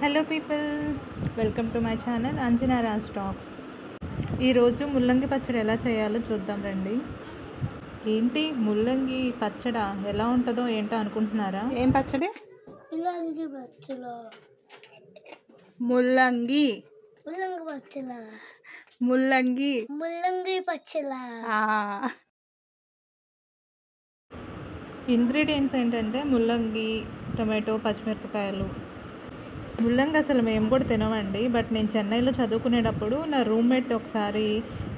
Hello people, welcome to my channel Anjana Raj talks. ఈరోజు ముల్లంగి పచ్చడి ఎలా చేయాలో చూద్దాం రండి. ఏంటి ముల్లంగి పచ్చడి ఎలా ఉంటుందో ఏంటో అనుకుంటున్నారా? ఏం పచ్చడి? ముల్లంగి పచ్చడి. ముల్లంగి ముల్లంగి పచ్చడి. ముల్లంగి ముల్లంగి పచ్చడి. ఇంగ్రీడియంట్స్ ఏంటంటే ముల్లంగి, టొమాటో, పచ్చిమిరపకాయలు. ముల్లంగి అసలు మేము కూడా తినమండి, బట్ నేను చెన్నైలో చదువుకునేటప్పుడు నా రూమ్మేట్ ఒకసారి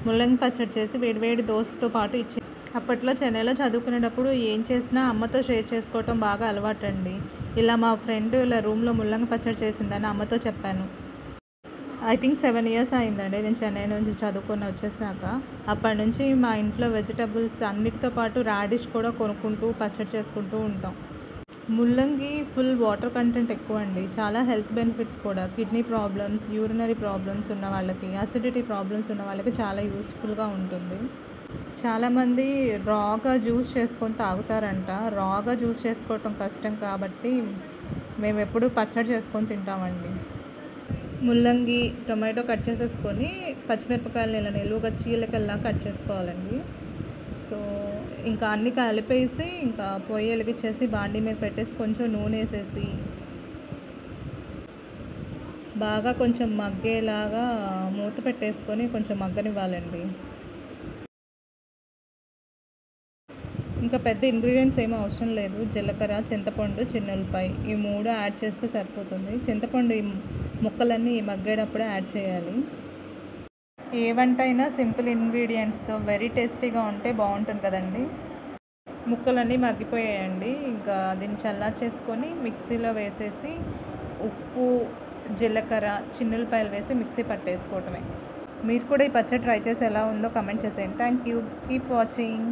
ముల్లంగి పచ్చడి చేసి వేడివేడి దోశతో పాటు ఇచ్చింది. అప్పట్లో చెన్నైలో చదువుకునేటప్పుడు ఏం చేసినా అమ్మతో షేర్ చేసుకోవటం బాగా అలవాటు అండి. ఇలా మా ఫ్రెండ్ ఇలా రూమ్లో ముల్లంగి పచ్చడి చేసిందని అమ్మతో చెప్పాను. ఐ థింక్ 7 years అయిందండి నేను చెన్నై నుంచి చదువుకొని వచ్చేసాక. అప్పటి నుంచి మా ఇంట్లో వెజిటబుల్స్ అన్నిటితో పాటు రాడిష్ కూడా కొనుక్కుంటూ పచ్చడి చేసుకుంటూ ఉంటాం. ముల్లంగి ఫుల్ వాటర్ కంటెంట్ ఎక్కువ అండి. చాలా హెల్త్ బెనిఫిట్స్ కూడా. కిడ్నీ ప్రాబ్లమ్స్, యూరినరీ ప్రాబ్లమ్స్ ఉన్న వాళ్ళకి, అసిడిటీ ప్రాబ్లమ్స్ ఉన్న వాళ్ళకి చాలా యూస్ఫుల్గా ఉంటుంది. చాలామంది రాగా జ్యూస్ చేసుకొని తాగుతారంట. రాగా జ్యూస్ చేసుకోవటం కష్టం కాబట్టి మేము ఎప్పుడూ పచ్చడి చేసుకొని తింటామండి. ముల్లంగి, టొమాటో కట్ చేసేసుకొని పచ్చిమిరపకాయలు ఇలా నిలువుగా చీలికల్లా కట్ చేసుకోవాలండి. సో ఇంకా అన్నీ కలిపేసి ఇంకా పొయ్యి వెలిగించేసి బాండీ మీద పెట్టేసి కొంచెం నూనె వేసేసి బాగా కొంచెం మగ్గేలాగా మూత పెట్టేసుకొని కొంచెం మగ్గనివ్వాలండి. ఇంకా పెద్ద ఇంగ్రీడియంట్స్ ఏమీ అవసరం లేదు. జీలకర్ర, చింతపండు, చిన్నులపాయ ఈ 3 యాడ్ చేస్తే సరిపోతుంది. చింతపండు ఈ ముక్కలన్నీ మగ్గేటప్పుడే యాడ్ చేయాలి. ఏ వంట అయినా సింపుల్ ఇంగ్రీడియంట్స్తో వెరీ టేస్టీగా ఉంటే బాగుంటుంది కదండి. ముక్కలన్నీ మగ్గిపోయాయండి. ఇంకా దీన్ని చల్లార్చేసుకొని మిక్సీలో వేసేసి ఉప్పు, జీలకర్ర, చిన్నులపాయలు వేసి మిక్సీ పట్టేసుకోవటమే. మీరు కూడా ఈ పచ్చడి ట్రై చేసి ఎలా ఉందో కమెంట్ చేసేయండి. Thank you. Keep watching.